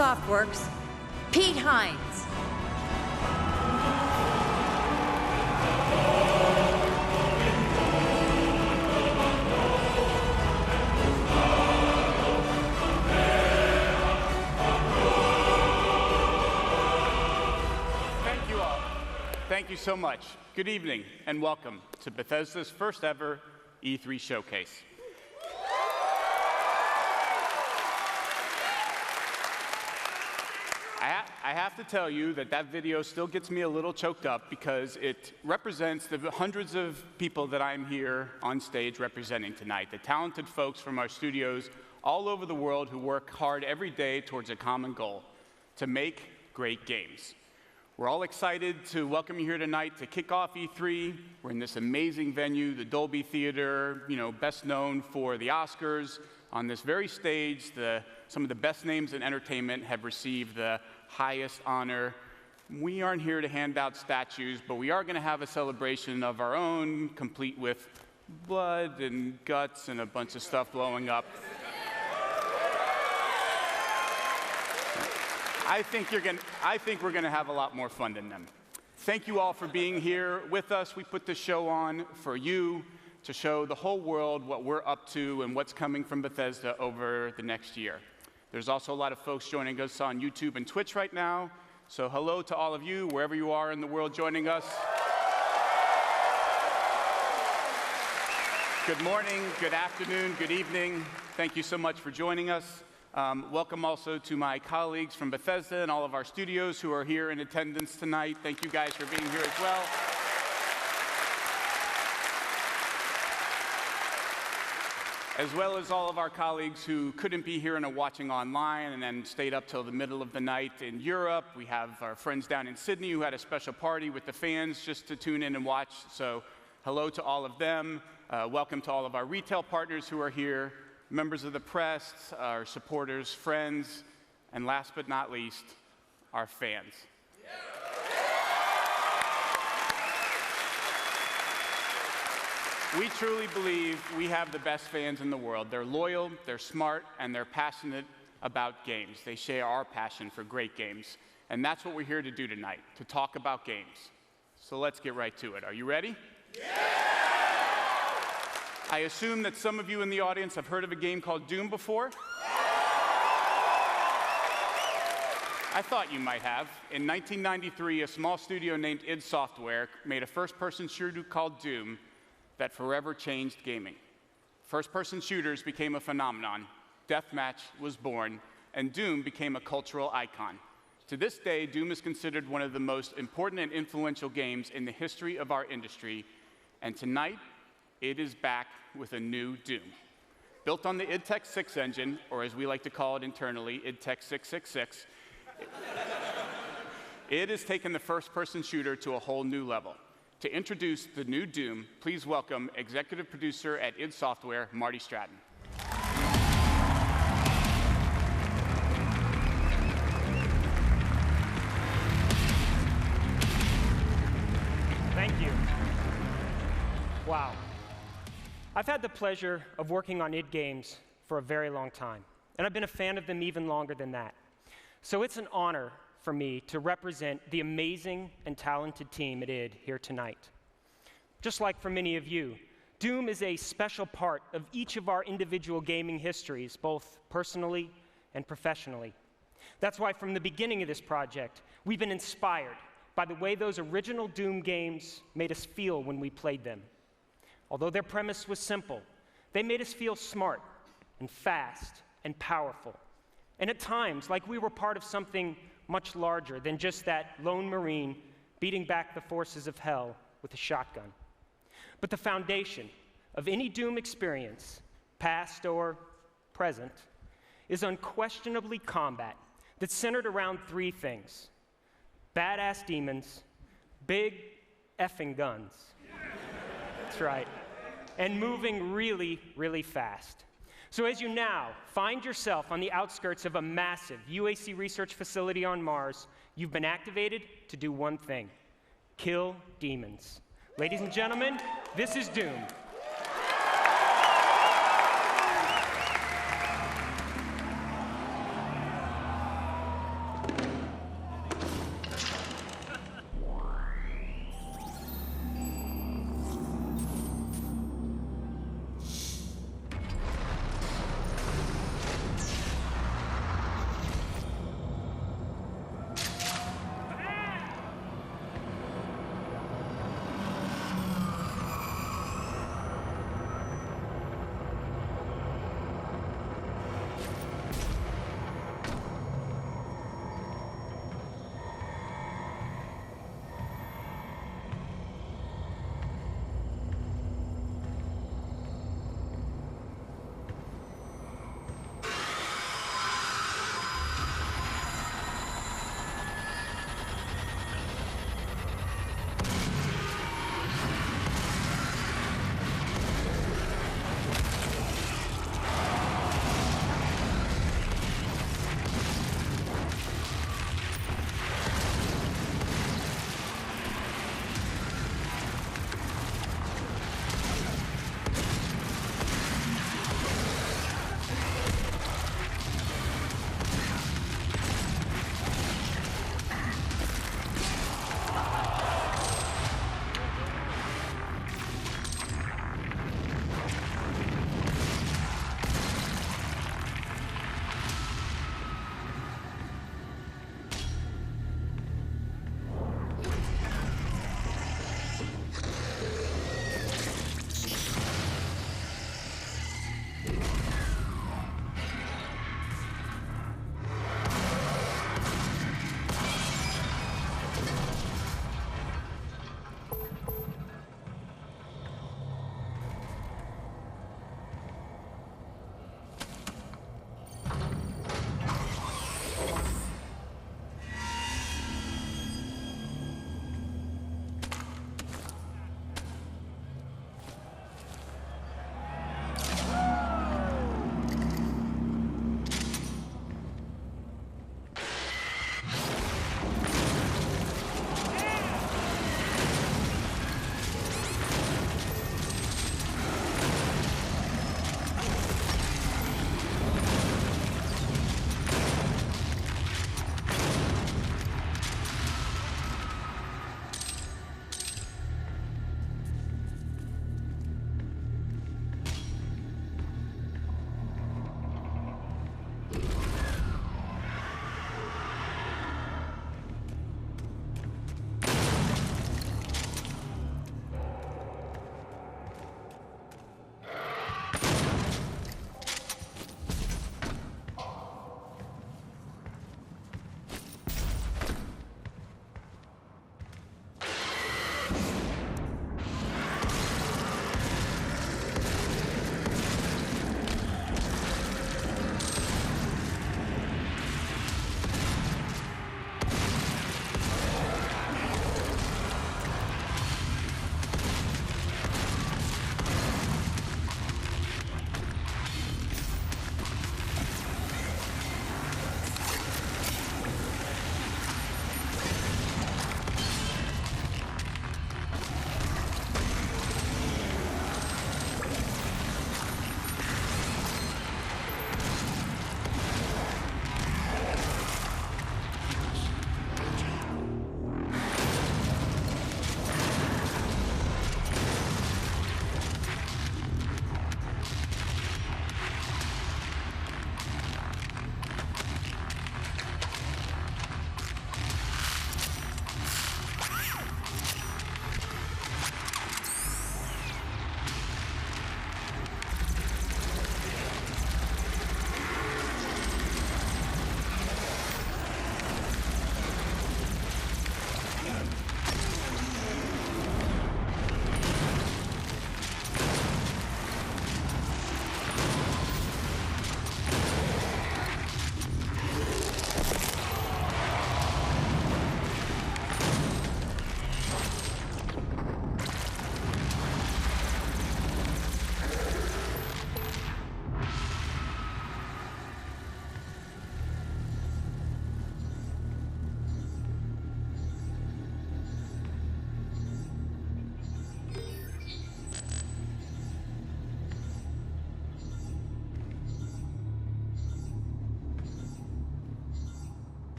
Softworks, Pete Hines. Thank you so much. Good evening and welcome to Bethesda's first ever E3 Showcase. I have to tell you that video still gets me a little choked up because it represents the hundreds of people that I'm here on stage representing tonight, the talented folks from our studios all over the world who work hard every day towards a common goal, to make great games. We're all excited to welcome you here tonight to kick off E3. We're in this amazing venue, the Dolby Theater, best known for the Oscars. On this very stage, some of the best names in entertainment have received the highest honor. We aren't here to hand out statues, but we are going to have a celebration of our own, complete with blood and guts and a bunch of stuff blowing up. I think we're going to have a lot more fun than them. Thank you all for being here with us. We put this show on for you to show the whole world what we're up to and what's coming from Bethesda over the next year. There's also a lot of folks joining us on YouTube and Twitch right now. So hello to all of you, wherever you are in the world joining us. Good morning, good afternoon, good evening. Thank you so much for joining us. Welcome also to my colleagues from Bethesda and all of our studios who are here in attendance tonight. Thank you guys for being here as well. As well as all of our colleagues who couldn't be here and are watching online and then stayed up till the middle of the night in Europe. We have our friends down in Sydney who had a special party with the fans just to tune in and watch. So hello to all of them. Welcome to all of our retail partners who are here, members of the press, our supporters, friends, and last but not least, our fans. We truly believe we have the best fans in the world. They're loyal, they're smart, and they're passionate about games. They share our passion for great games. And that's what we're here to do tonight, to talk about games. So let's get right to it. Are you ready? Yeah! I assume that some of you in the audience have heard of a game called Doom before. I thought you might have. In 1993, a small studio named id Software made a first-person shooter called Doom that forever changed gaming. First-person shooters became a phenomenon, Deathmatch was born, and Doom became a cultural icon. To this day, Doom is considered one of the most important and influential games in the history of our industry, and tonight, it is back with a new Doom. Built on the id Tech 6 engine, or as we like to call it internally, id Tech 666, it has taken the first-person shooter to a whole new level. To introduce the new Doom, please welcome executive producer at id Software, Marty Stratton. Thank you. Wow. I've had the pleasure of working on id games for a very long time, and I've been a fan of them even longer than that. So it's an honor for me to represent the amazing and talented team at id here tonight. Just like for many of you, Doom is a special part of each of our individual gaming histories, both personally and professionally. That's why from the beginning of this project, we've been inspired by the way those original Doom games made us feel when we played them. Although their premise was simple, they made us feel smart and fast and powerful, and at times like we were part of something much larger than just that lone Marine beating back the forces of hell with a shotgun. But the foundation of any Doom experience, past or present, is unquestionably combat that's centered around three things: badass demons, big effing guns. That's right. And moving really, really fast. So as you now find yourself on the outskirts of a massive UAC research facility on Mars, you've been activated to do one thing: kill demons. Ladies and gentlemen, this is Doom.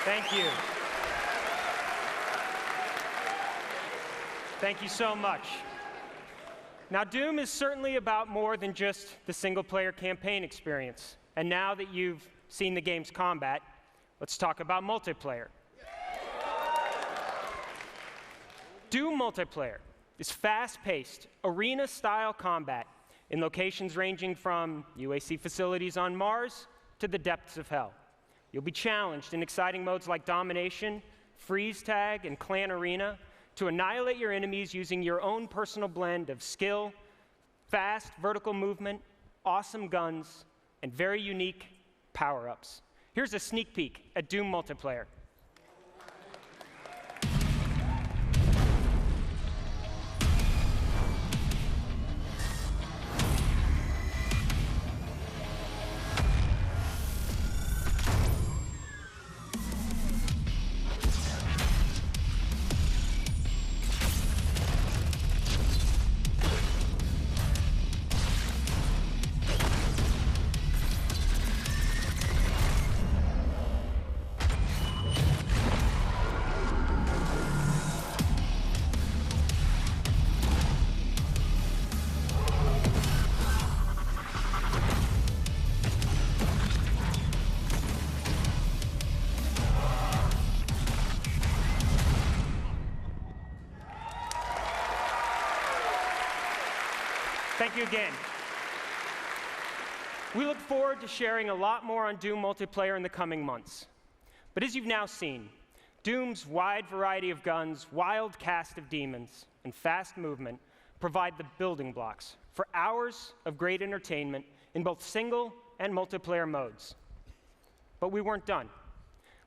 Thank you. Thank you so much. Now, Doom is certainly about more than just the single-player campaign experience. And now that you've seen the game's combat, let's talk about multiplayer. Doom multiplayer is fast-paced, arena-style combat in locations ranging from UAC facilities on Mars to the depths of hell. You'll be challenged in exciting modes like Domination, Freeze Tag, and Clan Arena to annihilate your enemies using your own personal blend of skill, fast vertical movement, awesome guns, and very unique power-ups. Here's a sneak peek at Doom multiplayer. Thank you again. We look forward to sharing a lot more on Doom multiplayer in the coming months. But as you've now seen, Doom's wide variety of guns, wild cast of demons, and fast movement provide the building blocks for hours of great entertainment in both single and multiplayer modes. But we weren't done.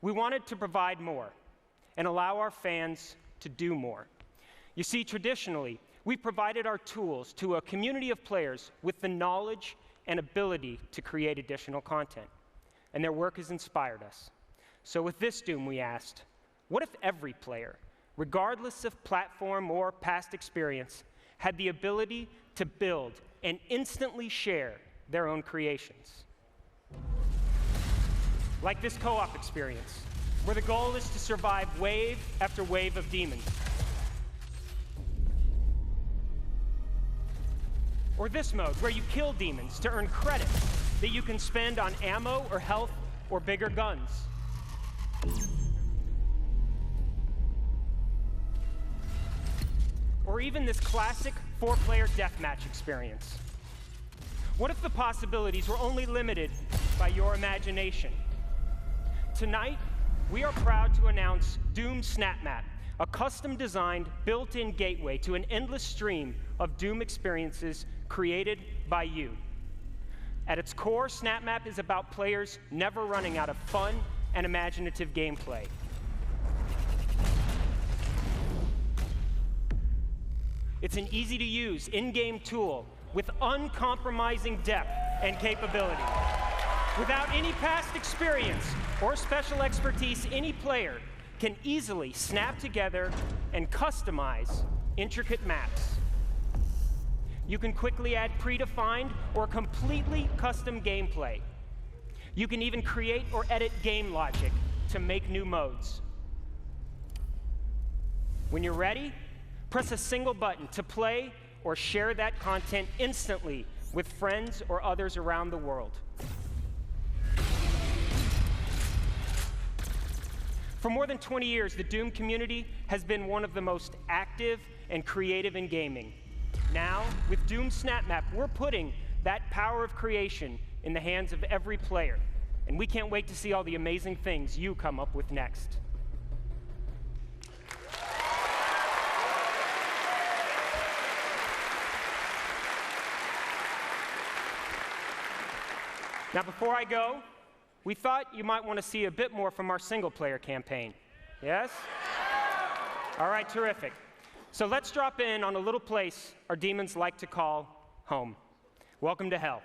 We wanted to provide more and allow our fans to do more. You see, traditionally, we provided our tools to a community of players with the knowledge and ability to create additional content, and their work has inspired us. So with this Doom, we asked, what if every player, regardless of platform or past experience, had the ability to build and instantly share their own creations? Like this co-op experience, where the goal is to survive wave after wave of demons. Or this mode, where you kill demons to earn credits that you can spend on ammo or health or bigger guns. Or even this classic 4-player deathmatch experience. What if the possibilities were only limited by your imagination? Tonight, we are proud to announce Doom SnapMap, a custom-designed, built-in gateway to an endless stream of Doom experiences created by you. At its core, SnapMap is about players never running out of fun and imaginative gameplay. It's an easy-to-use, in-game tool with uncompromising depth and capability. Without any past experience or special expertise, any player can easily snap together and customize intricate maps. You can quickly add predefined or completely custom gameplay. You can even create or edit game logic to make new modes. When you're ready, press a single button to play or share that content instantly with friends or others around the world. For more than 20 years, the Doom community has been one of the most active and creative in gaming. Now, with Doom SnapMap, we're putting that power of creation in the hands of every player, and we can't wait to see all the amazing things you come up with next. Now, before I go, we thought you might want to see a bit more from our single-player campaign. Yes? All right, terrific. So let's drop in on a little place our demons like to call home. Welcome to hell.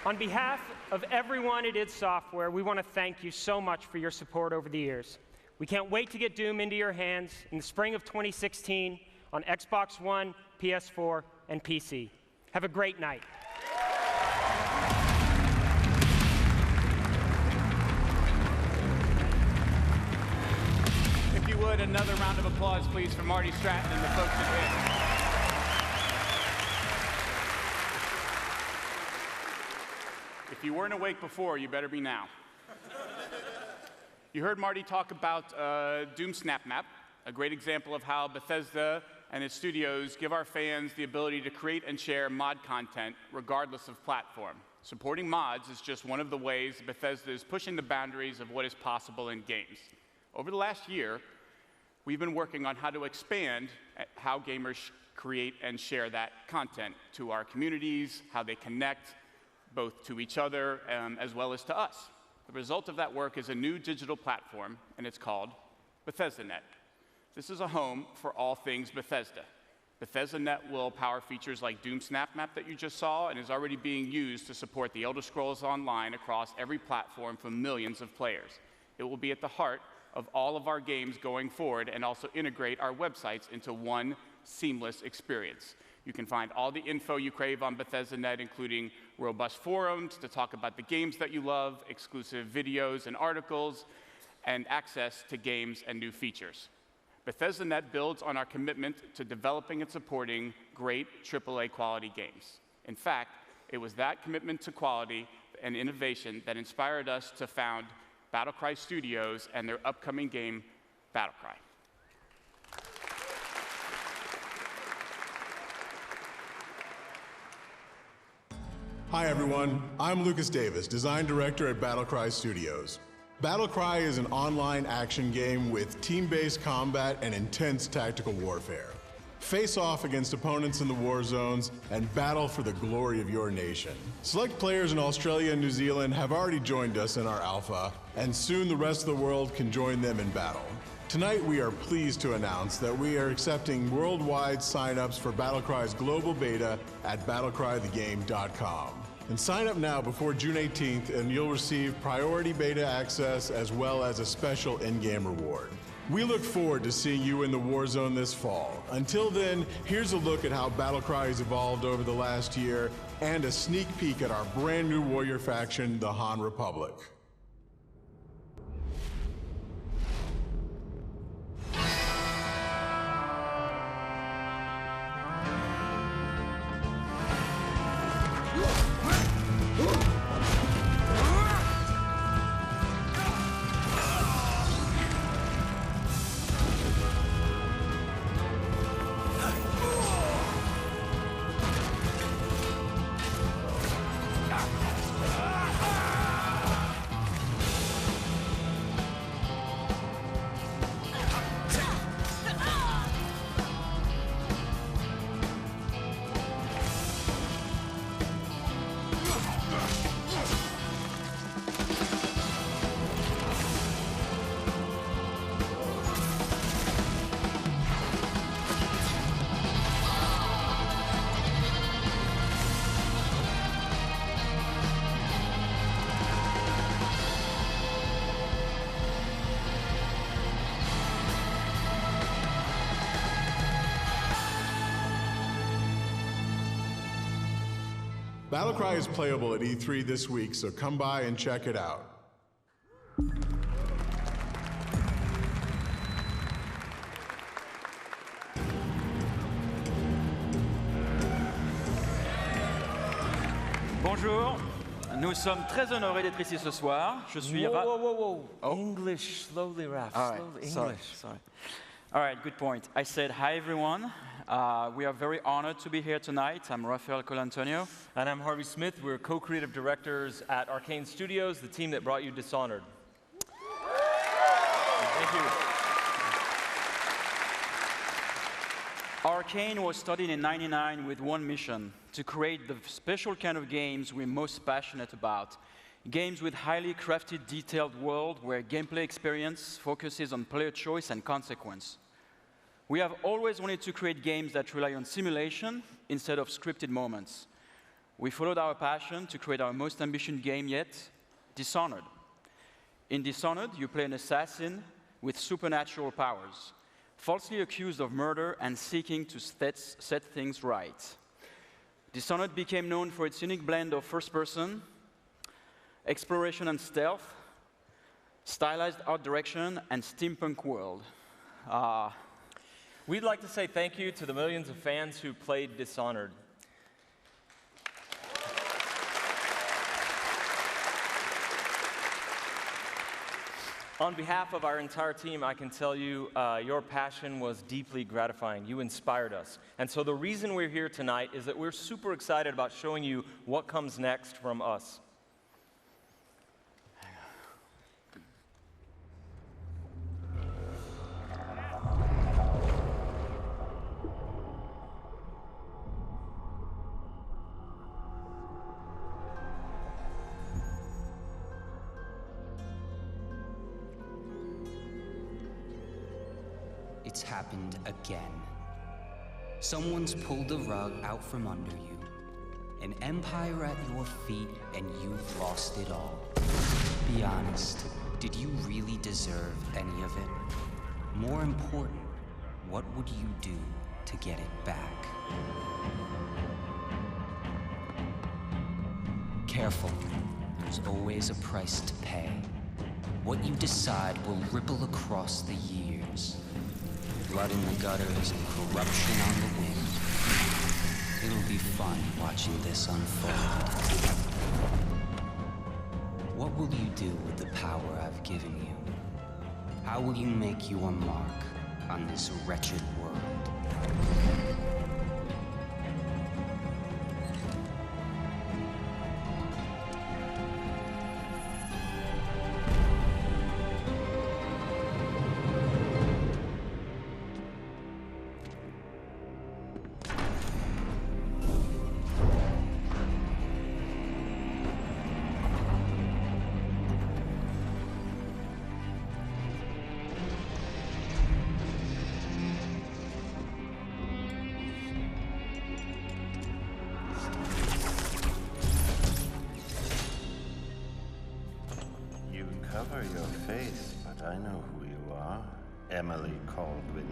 On behalf of everyone at id Software, we want to thank you so much for your support over the years. We can't wait to get Doom into your hands in the spring of 2016 on Xbox One, PS4, and PC. Have a great night. If you would, another round of applause, please, for Marty Stratton and the folks at id. If you weren't awake before, you better be now. You heard Marty talk about Doom Snap Map, a great example of how Bethesda and its studios give our fans the ability to create and share mod content regardless of platform. Supporting mods is just one of the ways Bethesda is pushing the boundaries of what is possible in games. Over the last year, we've been working on how to expand how gamers create and share that content to our communities, how they connect both to each other as well as to us. The result of that work is a new digital platform, and it's called BethesdaNet. This is a home for all things Bethesda. BethesdaNet will power features like Doom Snap Map that you just saw and is already being used to support the Elder Scrolls Online across every platform for millions of players. It will be at the heart of all of our games going forward and also integrate our websites into one seamless experience. You can find all the info you crave on BethesdaNet, including robust forums to talk about the games that you love, exclusive videos and articles, and access to games and new features. BethesdaNet builds on our commitment to developing and supporting great AAA quality games. In fact, it was that commitment to quality and innovation that inspired us to found Battlecry Studios and their upcoming game, Battlecry. Hi everyone, I'm Lucas Davis, Design Director at Battlecry Studios. Battlecry is an online action game with team-based combat and intense tactical warfare. Face off against opponents in the war zones and battle for the glory of your nation. Select players in Australia and New Zealand have already joined us in our alpha, and soon the rest of the world can join them in battle. Tonight we are pleased to announce that we are accepting worldwide sign-ups for Battlecry's global beta at battlecrythegame.com. And sign up now before June 18th and you'll receive priority beta access as well as a special in-game reward. We look forward to seeing you in the war zone this fall. Until then, here's a look at how Battlecry has evolved over the last year and a sneak peek at our brand new warrior faction, the Han Republic. Battlecry is playable at E3 this week, so come by and check it out. Bonjour, nous sommes très honorés d'être ici ce soir. Je suis Whoa. English, slowly, Raph. All right, Slowly. sorry. All right, good point. I said hi, everyone. We are very honored to be here tonight. I'm Rafael Colantonio. And I'm Harvey Smith. We're co-creative directors at Arcane Studios, the team that brought you Dishonored. Thank you. Arcane was started in '99 with one mission: to create the special kind of games we're most passionate about. Games with highly crafted, detailed world where gameplay experience focuses on player choice and consequence. We have always wanted to create games that rely on simulation instead of scripted moments. we followed our passion to create our most ambitious game yet, Dishonored. In Dishonored, you play an assassin with supernatural powers, falsely accused of murder and seeking to set things right. Dishonored became known for its unique blend of first-person, exploration and stealth, stylized art direction, and steampunk world. We'd like to say thank you to the millions of fans who played Dishonored. On behalf of our entire team, I can tell you your passion was deeply gratifying. You inspired us. And so the reason we're here tonight is that we're super excited about showing you what comes next from us. It's happened again. Someone's pulled the rug out from under you, an empire at your feet, and you've lost it all. Be honest, did you really deserve any of it? More important, what would you do to get it back? Careful, there's always a price to pay. What you decide will ripple across the years. Blood in the gutters and corruption on the wind. It'll be fun watching this unfold. What will you do with the power I've given you? How will you make your mark on this wretched world? Cover your face, but I know who you are. Emily Kaldwin.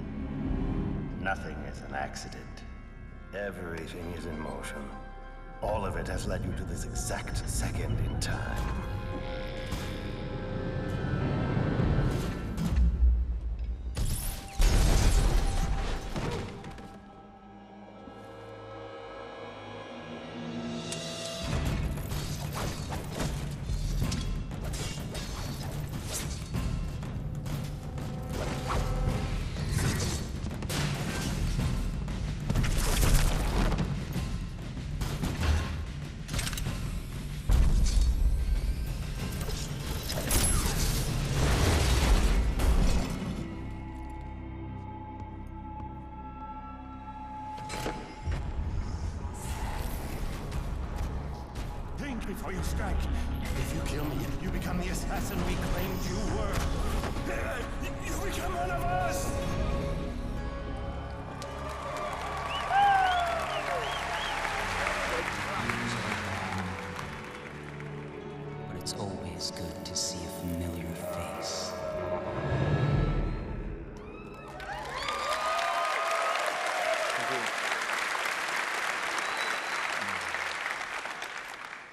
Nothing is an accident. Everything is in motion. All of it has led you to this exact second in time. Before you strike. If you kill me, you become the assassin we claimed you were. You become one of us! But it's always good to see a familiar face.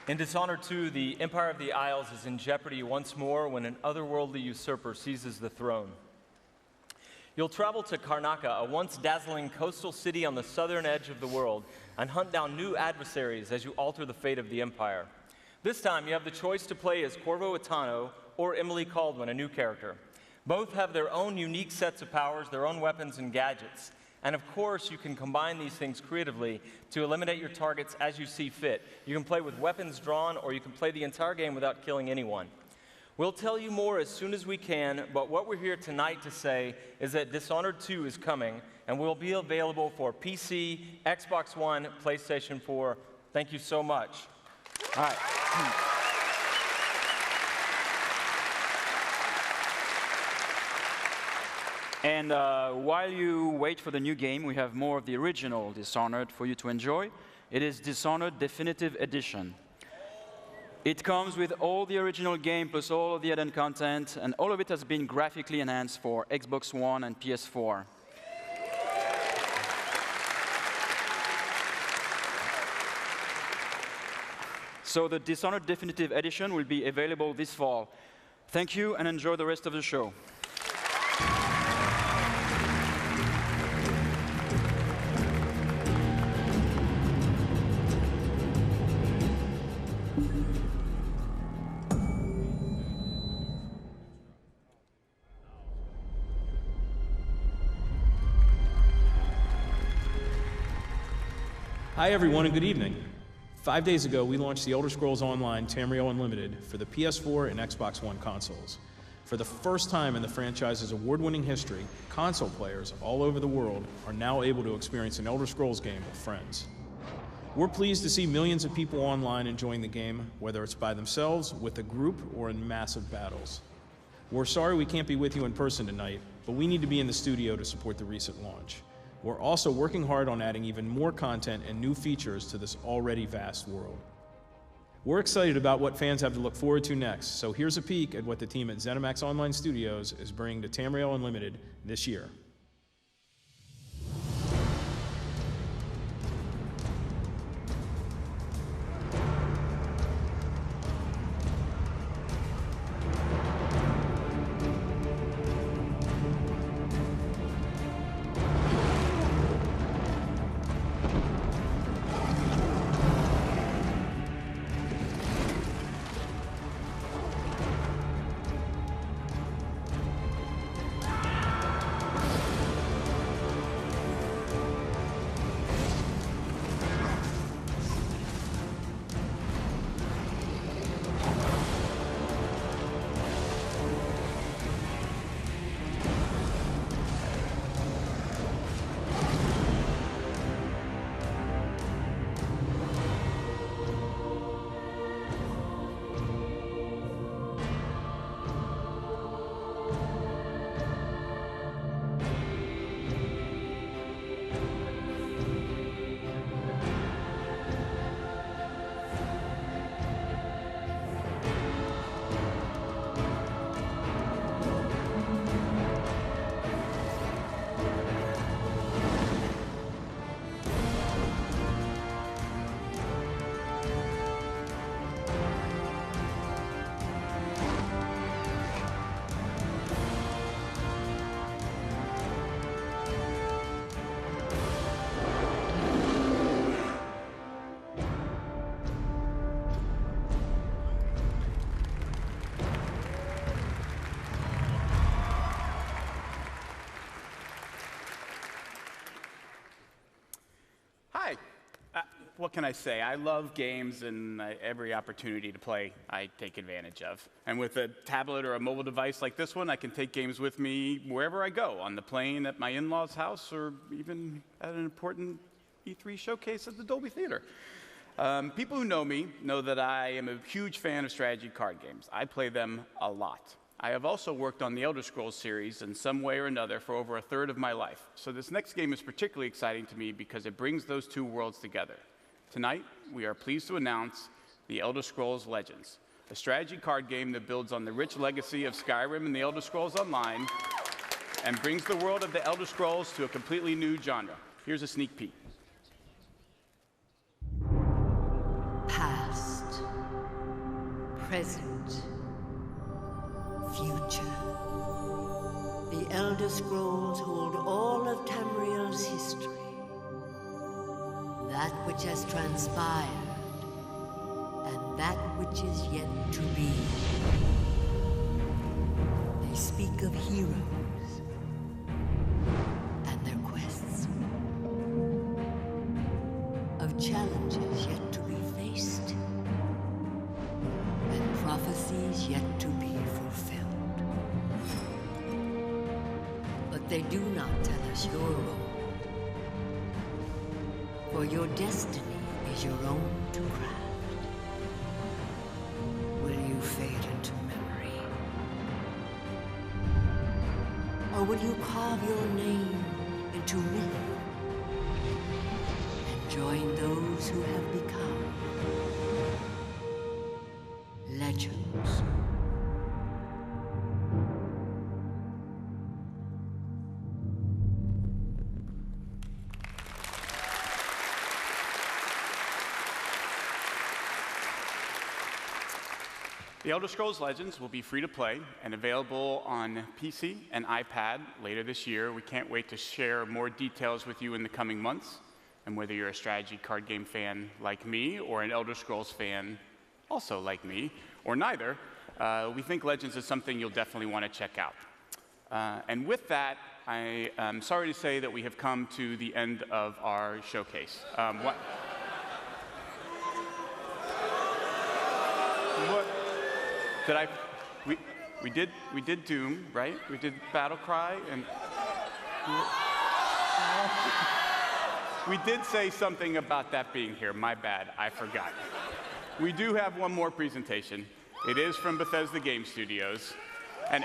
In Dishonored 2, the Empire of the Isles is in jeopardy once more when an otherworldly usurper seizes the throne. You'll travel to Karnaca, a once dazzling coastal city on the southern edge of the world, and hunt down new adversaries as you alter the fate of the Empire. This time, you have the choice to play as Corvo Attano or Emily Kaldwin, a new character. Both have their own unique sets of powers, their own weapons and gadgets. And of course, you can combine these things creatively to eliminate your targets as you see fit. You can play with weapons drawn, or you can play the entire game without killing anyone. We'll tell you more as soon as we can, but what we're here tonight to say is that Dishonored 2 is coming, and will be available for PC, Xbox One, PlayStation 4. Thank you so much. All right. And while you wait for the new game, we have more of the original Dishonored for you to enjoy. It is Dishonored Definitive Edition. It comes with all the original game plus all of the added content, and all of it has been graphically enhanced for Xbox One and PS4. So the Dishonored Definitive Edition will be available this fall. Thank you, and enjoy the rest of the show. Hi everyone and good evening. 5 days ago, we launched The Elder Scrolls Online Tamriel Unlimited for the PS4 and Xbox One consoles. For the first time in the franchise's award-winning history, console players all over the world are now able to experience an Elder Scrolls game with friends. We're pleased to see millions of people online enjoying the game, whether it's by themselves, with a group, or in massive battles. We're sorry we can't be with you in person tonight, but we need to be in the studio to support the recent launch. We're also working hard on adding even more content and new features to this already vast world. We're excited about what fans have to look forward to next, so here's a peek at what the team at ZeniMax Online Studios is bringing to Tamriel Unlimited this year. Hi. What can I say? I love games, and every opportunity to play I take advantage of. And with a tablet or a mobile device like this one, I can take games with me wherever I go, on the plane, at my in-laws' house, or even at an important E3 showcase at the Dolby Theater. People who know me know that I am a huge fan of strategy card games. I play them a lot. I have also worked on the Elder Scrolls series in some way or another for over a third of my life. So this next game is particularly exciting to me because it brings those two worlds together. Tonight, we are pleased to announce The Elder Scrolls Legends, a strategy card game that builds on the rich legacy of Skyrim and the Elder Scrolls Online and brings the world of the Elder Scrolls to a completely new genre. Here's a sneak peek. Past, present, future. The Elder Scrolls hold all of Tamriel's history. That which has transpired, and that which is yet to be. They speak of heroes and their quests, of challenges yet to be faced, and prophecies yet to be fulfilled. But they do not tell us your role. For your destiny is your own to craft. Will you fade into memory? Or will you carve your name into myth and Join those who have become legends. The Elder Scrolls Legends will be free to play and available on PC and iPad later this year. We can't wait to share more details with you in the coming months. And whether you're a strategy card game fan like me, or an Elder Scrolls fan also like me, or neither, we think Legends is something you'll definitely want to check out. And with that, I am sorry to say that we have come to the end of our showcase. What did I? We did Doom, right? We did Battlecry, and we did say something about that being here. My bad, I forgot. We do have one more presentation. It is from Bethesda Game Studios, and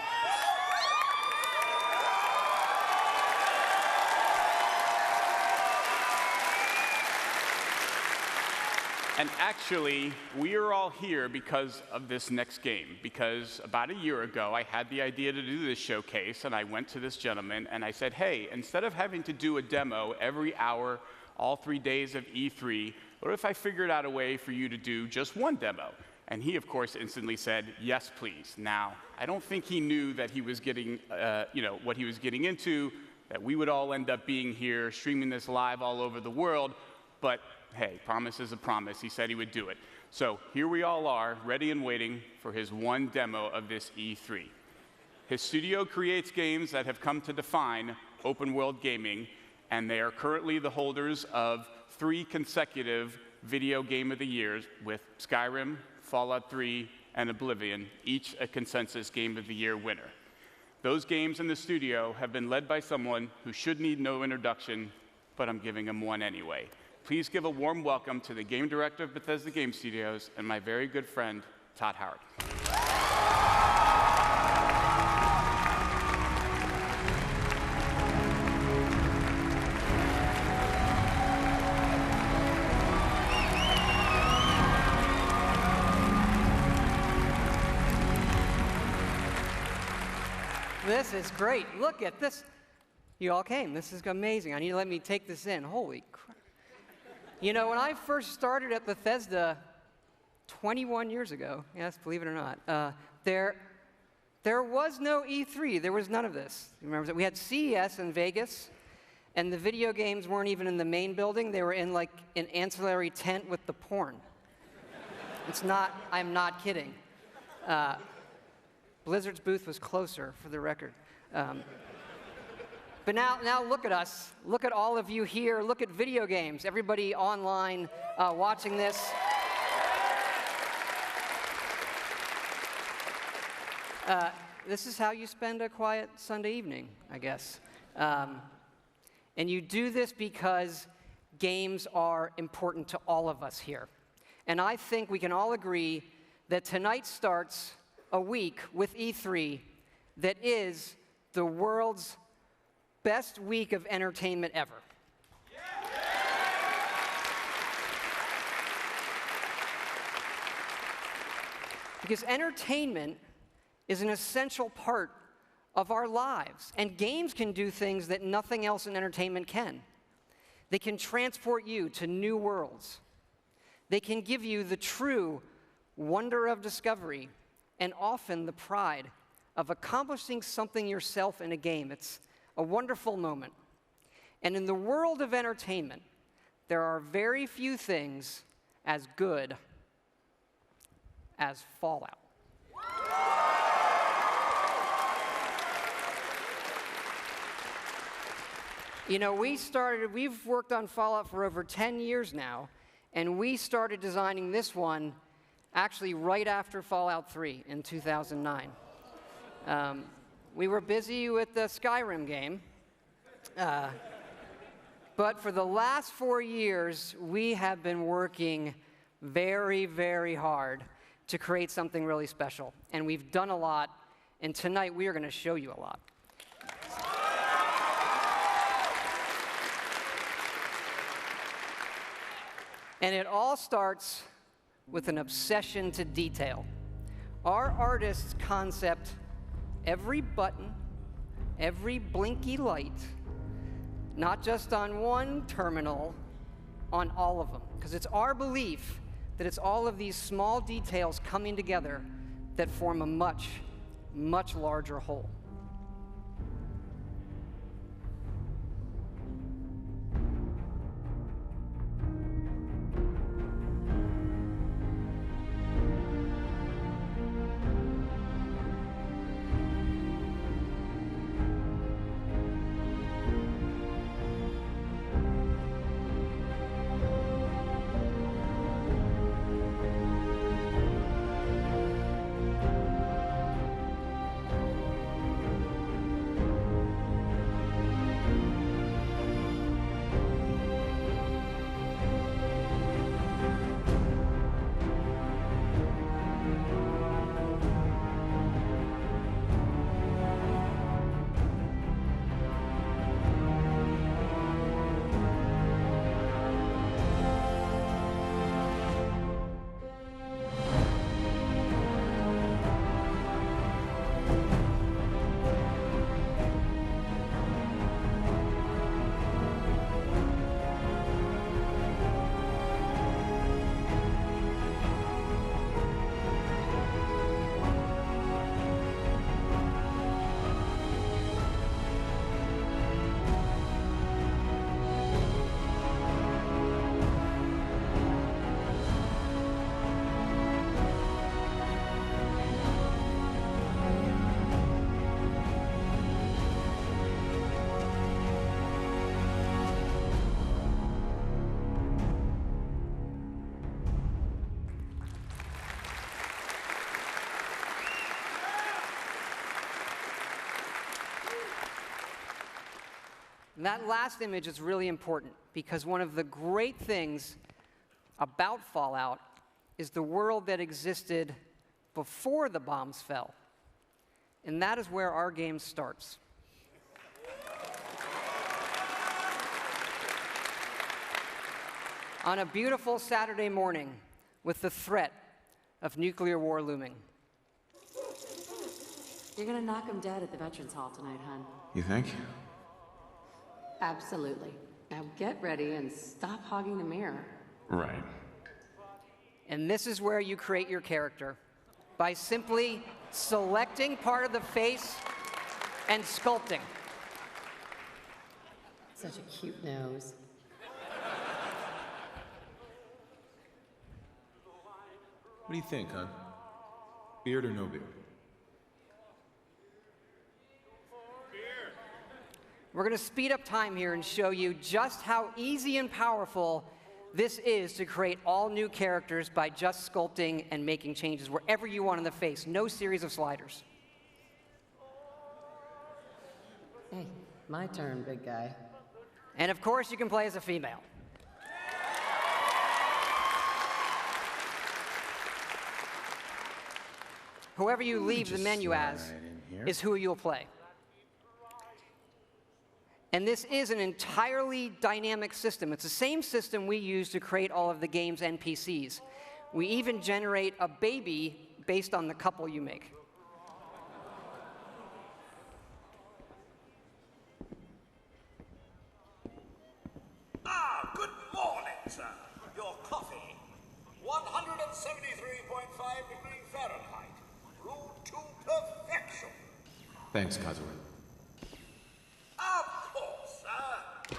actually, we are all here because of this next game. Because about a year ago, I had the idea to do this showcase, and I went to this gentleman and I said, hey, instead of having to do a demo every hour, all 3 days of E3, what if I figured out a way for you to do just one demo? And he, of course, instantly said, yes, please. Now, I don't think he knew that he was getting, what he was getting into, that we would all end up being here, streaming this live all over the world, but hey, promise is a promise. He said he would do it. So here we all are, ready and waiting for his one demo of this E3. His studio creates games that have come to define open world gaming, and they are currently the holders of 3 consecutive Video Game of the Years, with Skyrim, Fallout 3, and Oblivion, each a consensus Game of the Year winner. Those games in the studio have been led by someone who should need no introduction, but I'm giving him one anyway. Please give a warm welcome to the game director of Bethesda Game Studios and my very good friend, Todd Howard. This is great. Look at this. You all came. This is amazing. I need to let me take this in. Holy crap. You know, when I first started at Bethesda 21 years ago, yes, believe it or not, there was no E3. There was none of this. Remember that we had CES in Vegas, and the video games weren't even in the main building. They were in like an ancillary tent with the porn. I'm not kidding. Blizzard's booth was closer, for the record. But now look at us. Look at all of you here. Look at video games. Everybody online watching this. This is how you spend a quiet Sunday evening, I guess. And you do this because games are important to all of us here. And I think we can all agree that tonight starts a week with E3 that is the world's best week of entertainment ever. Because entertainment is an essential part of our lives, and games can do things that nothing else in entertainment can. They can transport you to new worlds. They can give you the true wonder of discovery, and often the pride of accomplishing something yourself in a game. It's a wonderful moment. And in the world of entertainment, there are very few things as good as Fallout. You know, we've worked on Fallout for over 10 years now, and we started designing this one actually right after Fallout 3 in 2009. We were busy with the Skyrim game, but for the last 4 years, we have been working very, very hard to create something really special. And we've done a lot, and tonight we are going to show you a lot. And it all starts with an obsession to detail. Our artists concept every button, every blinky light, not just on one terminal, on all of them. Because it's our belief that it's all of these small details coming together that form a much, much larger whole. And that last image is really important because one of the great things about Fallout is the world that existed before the bombs fell. And that is where our game starts. On a beautiful Saturday morning with the threat of nuclear war looming. You're gonna knock him dead at the Veterans Hall tonight, hon. You think? Absolutely. Now get ready and stop hogging the mirror. Right. And this is where you create your character, by simply selecting part of the face and sculpting. Such a cute nose. What do you think, hon? Beard or no beard? We're going to speed up time here and show you just how easy and powerful this is to create all new characters by just sculpting and making changes wherever you want in the face. No series of sliders. Hey, my turn, big guy. And of course, you can play as a female. Whoever you leave the menu as is who you'll play. And this is an entirely dynamic system. It's the same system we use to create all of the game's NPCs. We even generate a baby based on the couple you make. Ah, good morning, sir. Your coffee. 173.5 degrees Fahrenheit. Brewed to perfection. Thanks, Kazuya. Of course, sir.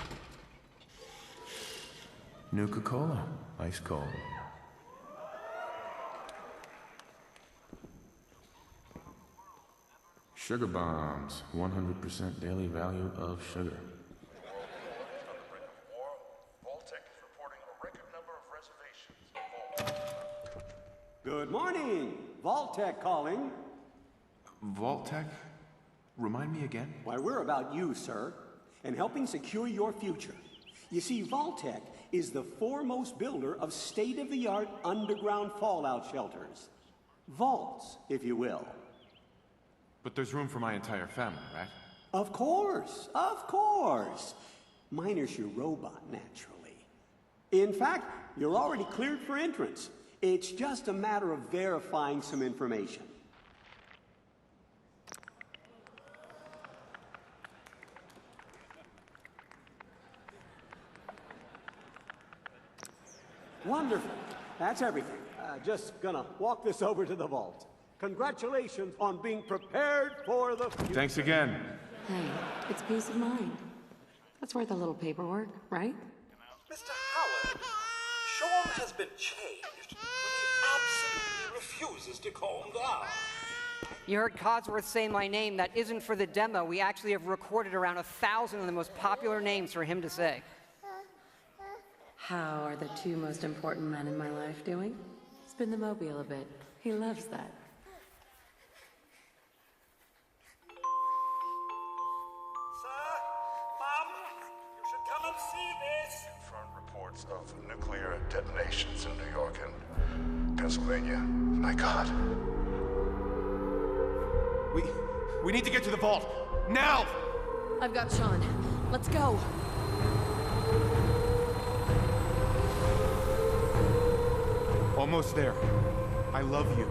Nuka-Cola. Ice cold. Sugar bombs. 100% daily value of sugar. Good morning. Vault-Tec calling. Vault-Tec? Remind me again? Why, we're about you, sir, and helping secure your future. You see, Vault-Tec is the foremost builder of state-of-the-art underground fallout shelters. Vaults, if you will. But there's room for my entire family, right? Of course, of course. Minus your robot, naturally. In fact, you're already cleared for entrance. It's just a matter of verifying some information. Wonderful. That's everything. Just gonna walk this over to the vault. Congratulations on being prepared for the future. Thanks again. Hey, it's peace of mind. That's worth a little paperwork, right? Mr. Howard, Sean has been changed, but he absolutely refuses to calm down. You heard Codsworth say my name. That isn't for the demo. We actually have recorded around 1,000 of the most popular names for him to say. How are the two most important men in my life doing? Spin the mobile a bit. He loves that. Sir, Mom, you should come and see this. Confirmed reports of nuclear detonations in New York and Pennsylvania. My God. We need to get to the vault. Now! I've got Sean. Let's go. Almost there. I love you.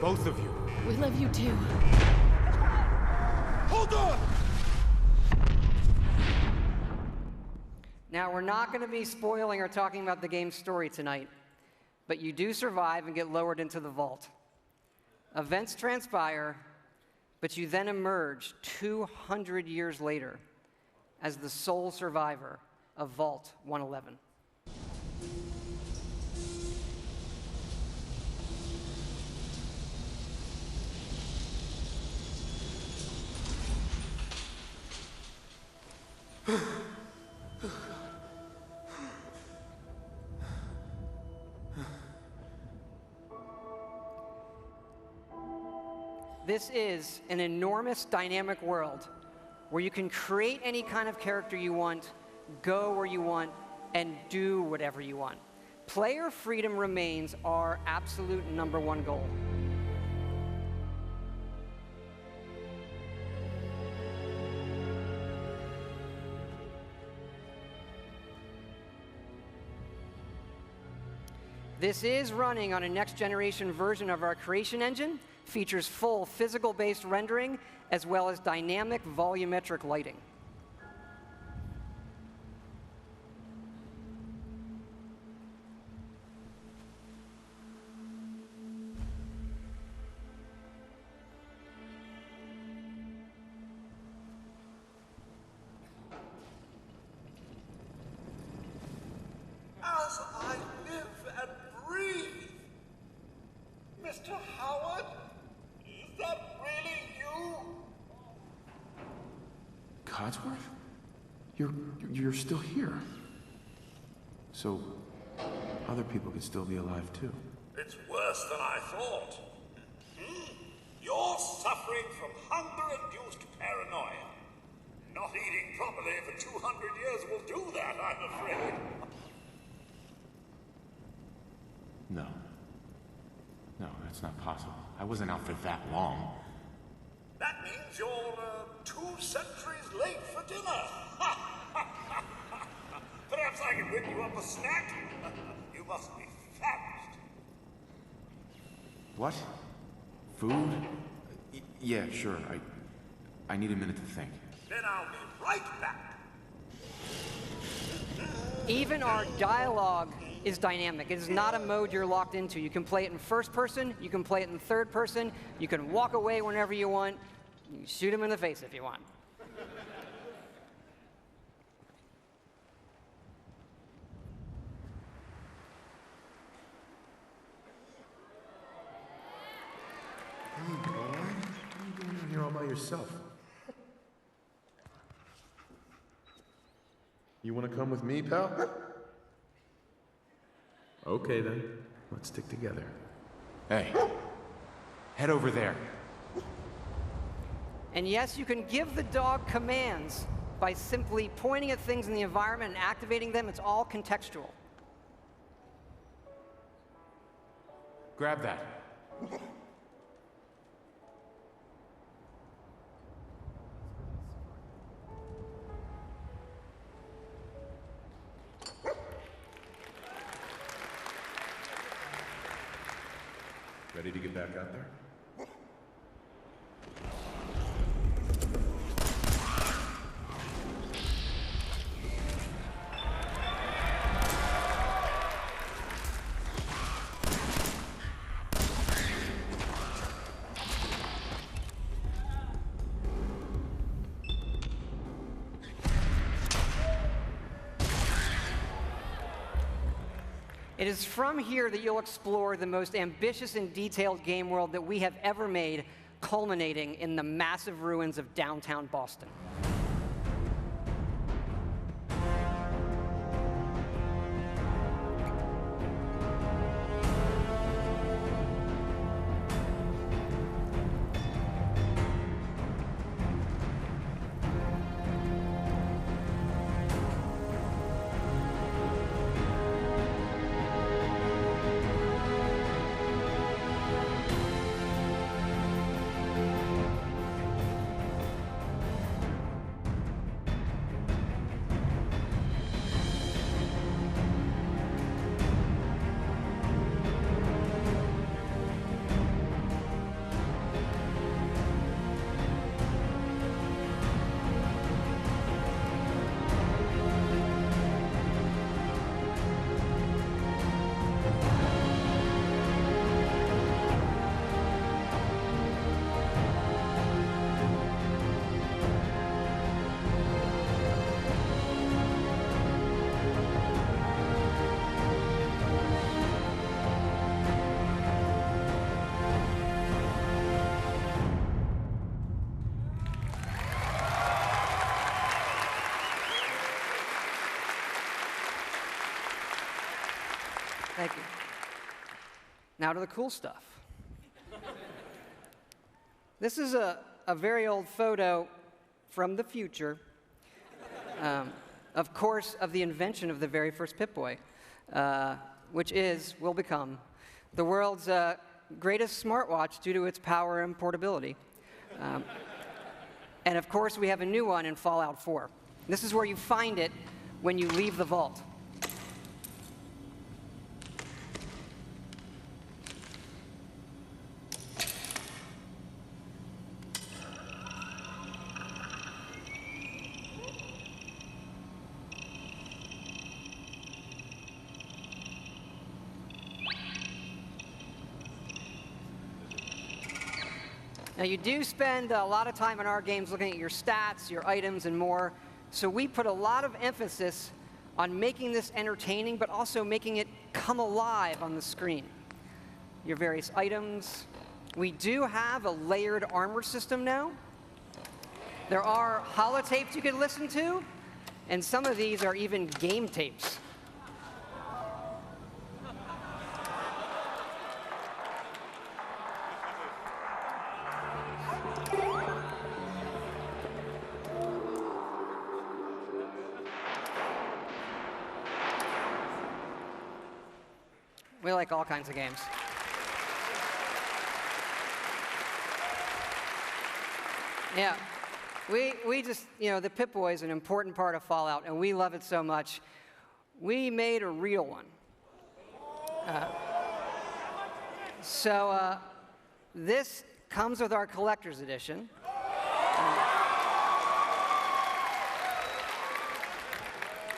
Both of you. We love you too. Hold on! Now, we're not going to be spoiling or talking about the game's story tonight, but you do survive and get lowered into the vault. Events transpire, but you then emerge 200 years later as the sole survivor of Vault 111. This is an enormous dynamic world where you can create any kind of character you want, go where you want, and do whatever you want. Player freedom remains our absolute #1 goal. This is running on a next-generation version of our creation engine, features full physical-based rendering, as well as dynamic volumetric lighting. As I live and breathe. Mr. Howard, is that really you? Codsworth? You're still here. So, other people could still be alive too. It's worse than I thought. You're suffering from hunger-induced paranoia. Not eating properly for 200 years will do that, I'm afraid. No. No, that's not possible. I wasn't out for that long. That means you're 2 centuries late for dinner. Perhaps I can whip you up a snack. You must be famished. What? Food? Yeah, sure. I need a minute to think. Then I'll be right back. Even our dialogue is dynamic. It is not a mode you're locked into. You can play it in first person, you can play it in third person, you can walk away whenever you want, you can shoot him in the face if you want. Hey, boy. What are you doing in here all by yourself? You want to come with me, pal? Okay, then. Let's stick together. Hey, head over there. And yes, you can give the dog commands by simply pointing at things in the environment and activating them. It's all contextual. Grab that. Ready to get back out there? It is from here that you'll explore the most ambitious and detailed game world that we have ever made, culminating in the massive ruins of downtown Boston. Thank you. Now to the cool stuff. This is a very old photo from the future, of course, of the invention of the very first Pip-Boy, which will become the world's greatest smartwatch due to its power and portability. And of course, we have a new one in Fallout 4. This is where you find it when you leave the vault. Now, you do spend a lot of time in our games looking at your stats, your items, and more, so we put a lot of emphasis on making this entertaining, but also making it come alive on the screen. Your various items. We do have a layered armor system now. There are holotapes you can listen to, and some of these are even game tapes. We like all kinds of games. Yeah, we just, the Pip-Boy is an important part of Fallout, and we love it so much. We made a real one. So this comes with our collector's edition.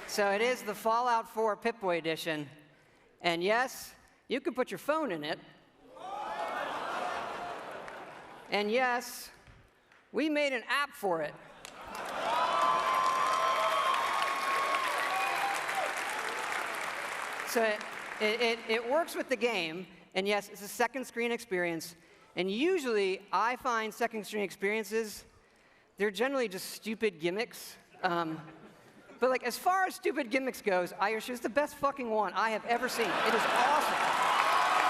So it is the Fallout 4 Pip-Boy edition. And yes, you can put your phone in it. And yes, we made an app for it. So it works with the game, and yes, it's a second screen experience. And usually, I find second screen experiences, they're generally just stupid gimmicks. But like, as far as stupid gimmicks goes, I assure you it's the best fucking one I have ever seen. It is awesome.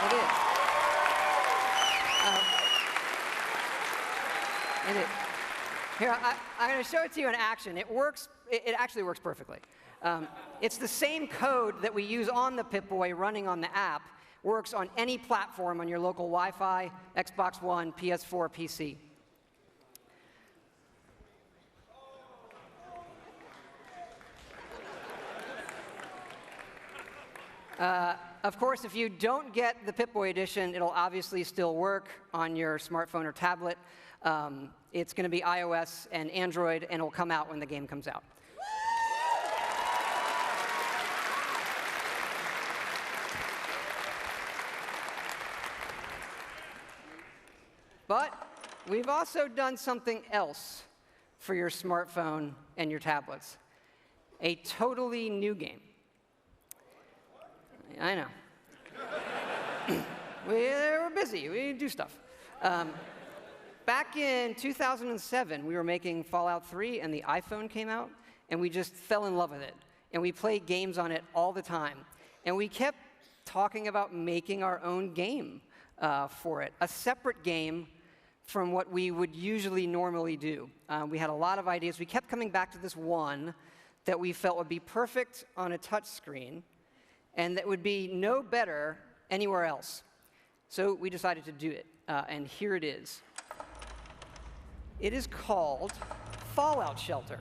It is. It is. Here, I'm going to show it to you in action. It works. It actually works perfectly. It's the same code that we use on the Pip-Boy running on the app. Works on any platform on your local Wi-Fi, Xbox One, PS4, PC. Of course, if you don't get the Pip-Boy edition, it'll obviously still work on your smartphone or tablet. It's going to be iOS and Android, and it'll come out when the game comes out. But we've also done something else for your smartphone and your tablets. A totally new game. I know. We're busy. We do stuff. Back in 2007, we were making Fallout 3, and the iPhone came out, and we just fell in love with it. And we played games on it all the time. And we kept talking about making our own game for it, a separate game from what we would usually normally do. We had a lot of ideas. We kept coming back to this one that we felt would be perfect on a touch screen and that would be no better anywhere else. So we decided to do it, and here it is. It is called Fallout Shelter.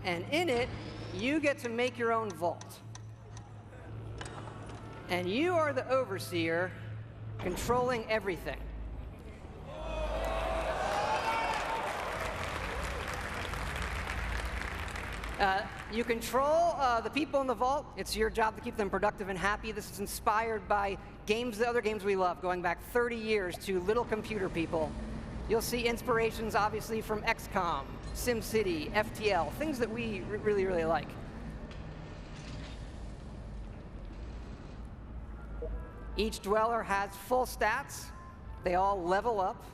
And in it, you get to make your own vault. And you are the overseer controlling everything. You control the people in the vault. It's your job to keep them productive and happy. This is inspired by the other games we love, going back 30 years to Little Computer People. You'll see inspirations, obviously, from XCOM, SimCity, FTL, things that we really, really like. Each dweller has full stats. They all level up.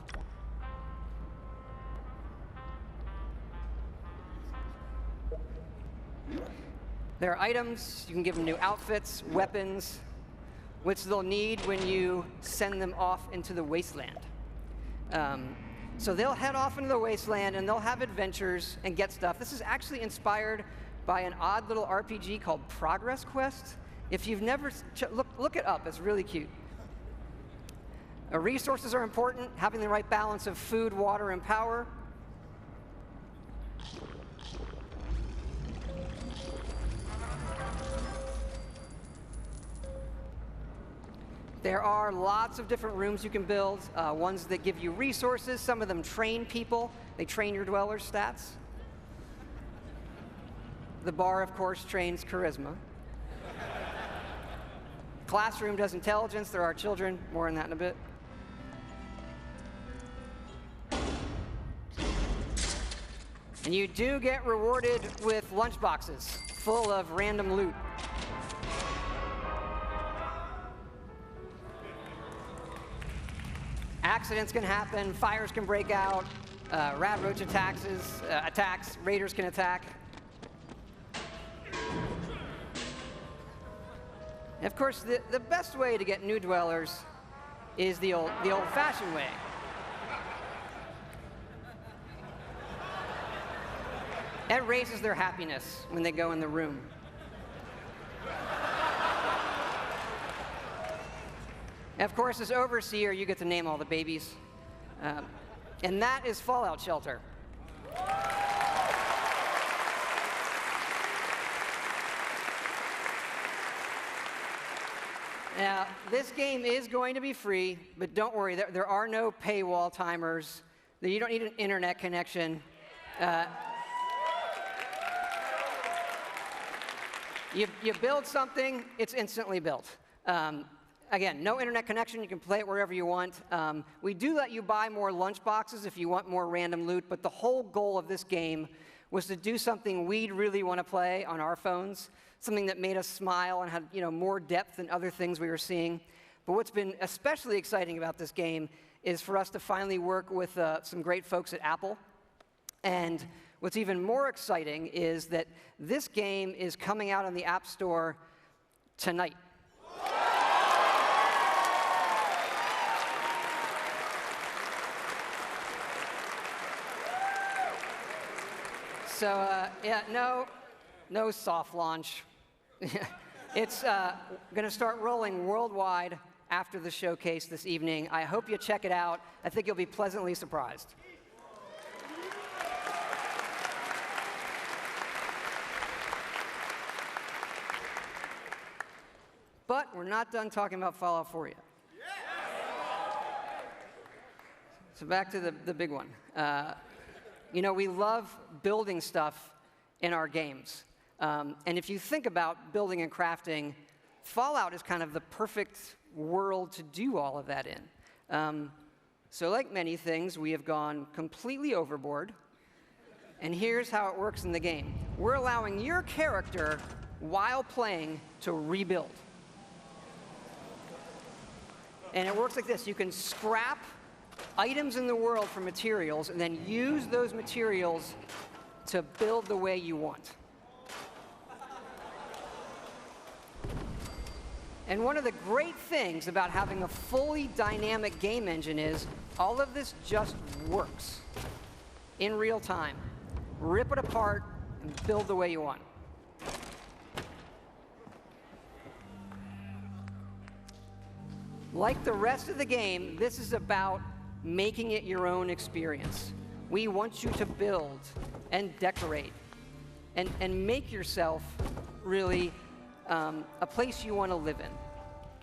There are items. You can give them new outfits, weapons, which they'll need when you send them off into the wasteland. So they'll head off into the wasteland, and they'll have adventures and get stuff. This is actually inspired by an odd little RPG called Progress Quest. If you've never look it up, it's really cute. Resources are important, having the right balance of food, water, and power. There are lots of different rooms you can build, ones that give you resources. Some of them train people. They train your dwellers' stats. The bar, of course, trains charisma. Classroom does intelligence. There are children. More on that in a bit. And you do get rewarded with lunchboxes full of random loot. Accidents can happen, fires can break out, rat roach attacks, raiders can attack. And of course, the best way to get new dwellers is the old-fashioned way. It raises their happiness when they go in the room. And of course, as overseer, you get to name all the babies. And that is Fallout Shelter. Now, this game is going to be free, but don't worry, there are no paywall timers. You don't need an internet connection. You build something, it's instantly built. Again, no internet connection. You can play it wherever you want. We do let you buy more lunch boxes if you want more random loot, but the whole goal of this game was to do something we'd really want to play on our phones, something that made us smile and had more depth than other things we were seeing. But what's been especially exciting about this game is for us to finally work with some great folks at Apple. And what's even more exciting is that this game is coming out on the App Store tonight. So, yeah, no soft launch. It's going to start rolling worldwide after the showcase this evening. I hope you check it out. I think you'll be pleasantly surprised. But we're not done talking about Fallout 4 yet. So back to the big one. You know, we love building stuff in our games. And if you think about building and crafting, Fallout is kind of the perfect world to do all of that in. So like many things, we have gone completely overboard. And here's how it works in the game. We're allowing your character, while playing, to rebuild. And it works like this. You can scrap items in the world for materials and then use those materials to build the way you want. And one of the great things about having a fully dynamic game engine is all of this just works in real time. Rip it apart and build the way you want. Like the rest of the game, this is about making it your own experience. We want you to build and decorate and make yourself really a place you want to live in.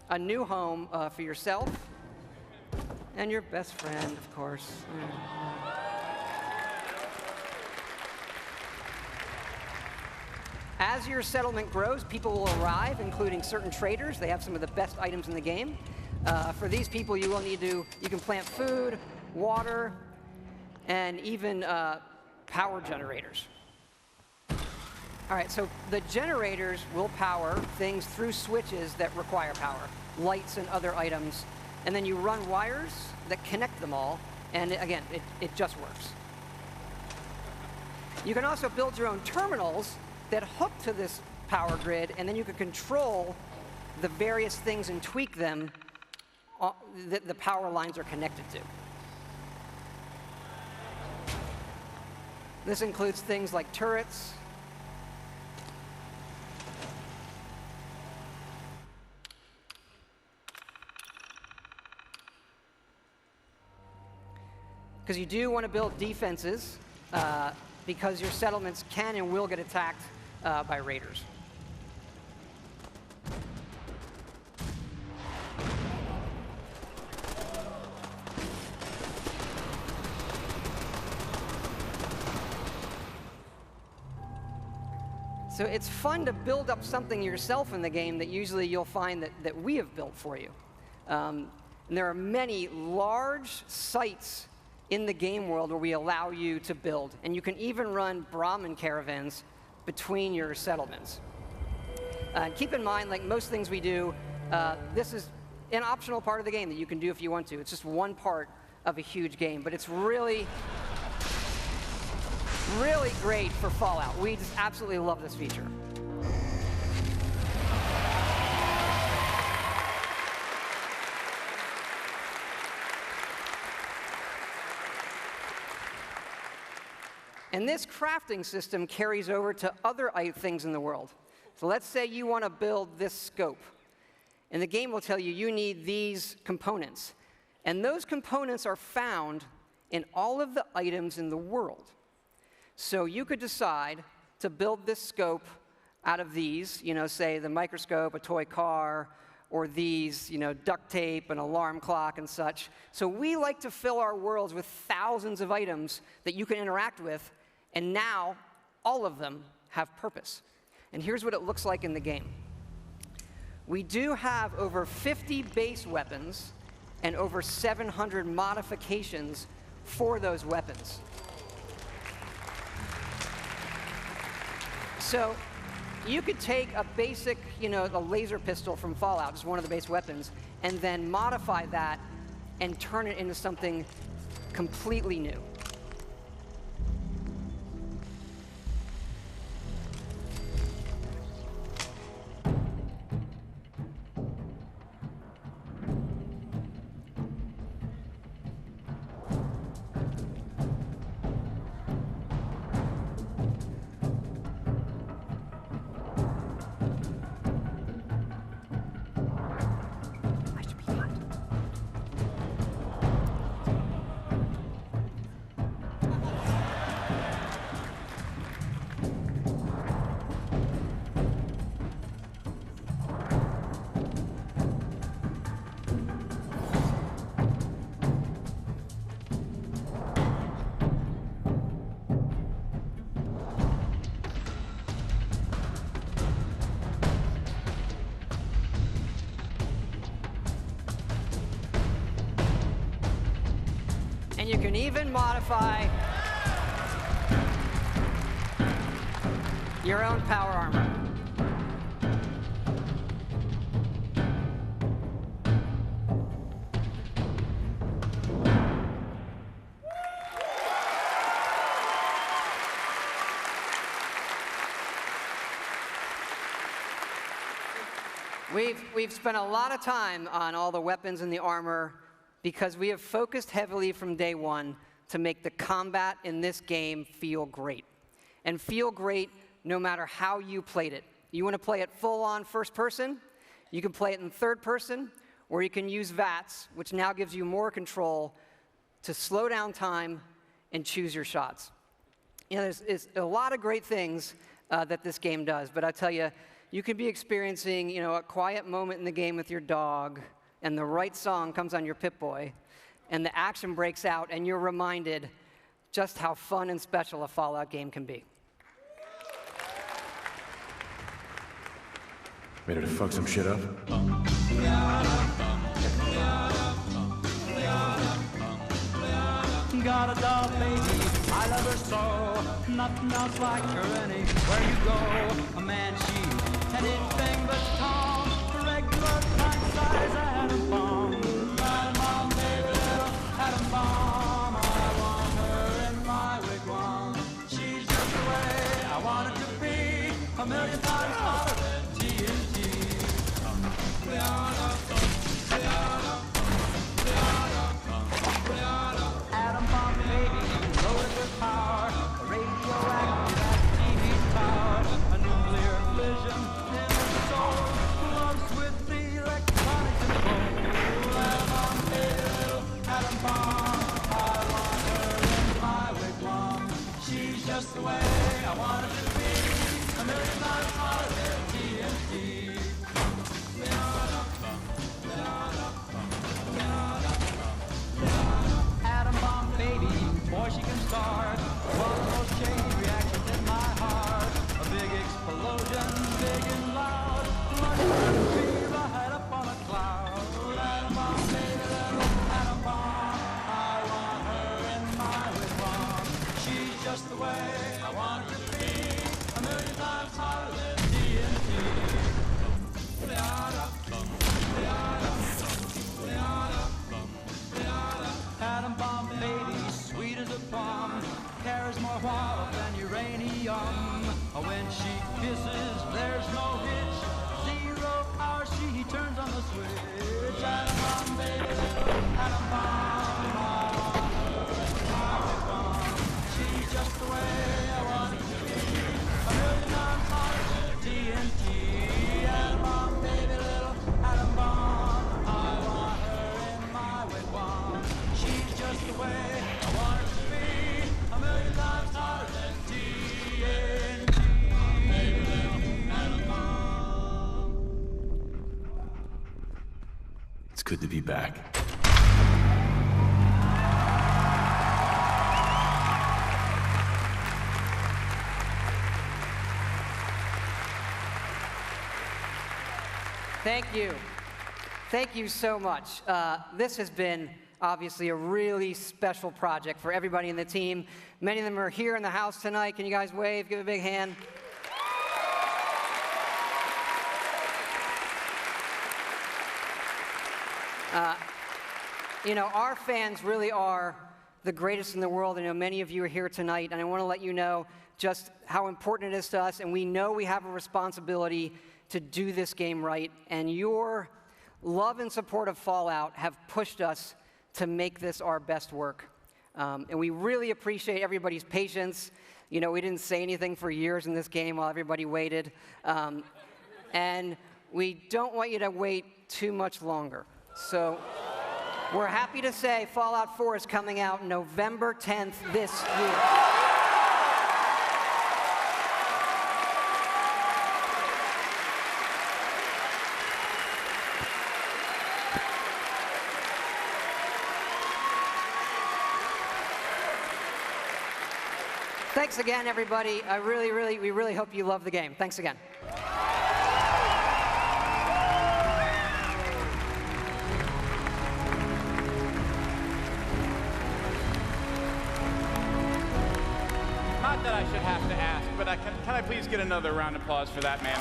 A new home for yourself and your best friend, of course. As your settlement grows, people will arrive, including certain traders. They have some of the best items in the game. For these people, you can plant food, water, and even power generators. All right, so the generators will power things through switches that require power, lights and other items, and then you run wires that connect them all, and again, it just works. You can also build your own terminals that hook to this power grid, and then you can control the various things and tweak them that the power lines are connected to. This includes things like turrets, because you do want to build defenses because your settlements can and will get attacked by raiders. So it's fun to build up something yourself in the game that usually you'll find that we have built for you. And there are many large sites in the game world where we allow you to build. And you can even run Brahmin caravans between your settlements. Keep in mind, like most things we do, this is an optional part of the game that you can do if you want to. It's just one part of a huge game, but it's really great for Fallout. We just absolutely love this feature. And this crafting system carries over to other things in the world. So let's say you want to build this scope. And the game will tell you you need these components. And those components are found in all of the items in the world. So you could decide to build this scope out of these, say the microscope, a toy car, or these, duct tape, an alarm clock, and such. So we like to fill our worlds with thousands of items that you can interact with, and now all of them have purpose. And here's what it looks like in the game. We do have over 50 base weapons and over 700 modifications for those weapons. So you could take a basic, a laser pistol from Fallout, just one of the base weapons, and then modify that and turn it into something completely new. And you can even modify your own power armor. We've spent a lot of time on all the weapons and the armor because we have focused heavily from day one to make the combat in this game feel great. And feel great no matter how you played it. You want to play it full-on first person, you can play it in third person, or you can use VATS, which now gives you more control to slow down time and choose your shots. You know, there's a lot of great things that this game does, but I tell you, you could be experiencing, you know, a quiet moment in the game with your dog, and the right song comes on your Pip-Boy, and the action breaks out, and you're reminded just how fun and special a Fallout game can be. Ready to fuck some shit up? Got a doll, baby, I love her so. Nothing else like her anywhere you go. A man, she's anything but calm. The regular pint size atom bomb. Atom bomb, baby, little atom bomb. I want her in my wigwam. She's just the way I want it to be. A million times hotter than TNT. Atom bomb, baby, loaded with power. A radioactive at TV tower. A nuclear fission in the soul. Gloves with the electronic control. Atom bomb, baby, little atom bomb. I want her in my wigwam. She's just the way I want it to be. A million times hotter than TNT. Atom bomb, baby, boy, she can start one of those chain reactions in my heart. A big explosion, big and loud, like a tree right up on a cloud. Atom bomb, baby, little atom bomb. I want her in my wigwam. She's just the way I want her to be. A million times hotter than TNT. Atom bomb, baby, sweet as a plum, carries more water than uranium. When she kisses, there's no hitch, zero hour, she turns on the switch. Atom bomb, baby, little atom bomb. I want her in my wigwam. She's just the way I want it to be. A million times hotter than TNT. Atom bomb, baby, little atom bomb. I want her in my wigwam. She's just the way I want her to be. A million times hotter than TNT. Baby, little atom bomb. It's good to be back. Thank you. Thank you so much. This has been obviously a really special project for everybody in the team. Many of them are here in the house tonight. Can you guys wave? Give a big hand. You know, our fans really are the greatest in the world. I know many of you are here tonight, and I want to let you know just how important it is to us, and we know we have a responsibility to do this game right, and your love and support of Fallout have pushed us to make this our best work. And we really appreciate everybody's patience. You know, we didn't say anything for years in this game while everybody waited. And we don't want you to wait too much longer. So we're happy to say Fallout 4 is coming out November 10th this year. Thanks again, everybody. We really hope you love the game. Thanks again. but can I please get another round of applause for that man?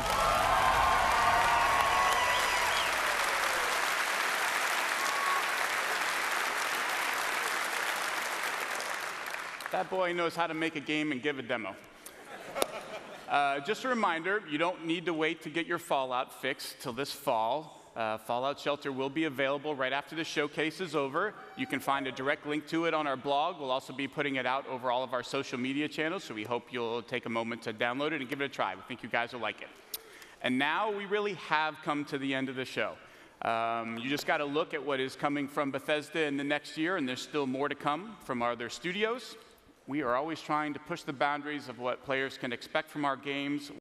That boy knows how to make a game and give a demo. Just a reminder, you don't need to wait to get your Fallout fix till this fall. Fallout Shelter will be available right after the showcase is over. You can find a direct link to it on our blog. We'll also be putting it out over all of our social media channels, so we hope you'll take a moment to download it and give it a try. We think you guys will like it. And now we really have come to the end of the show. You just got to look at what is coming from Bethesda in the next year, and there's still more to come from our other studios. We are always trying to push the boundaries of what players can expect from our games.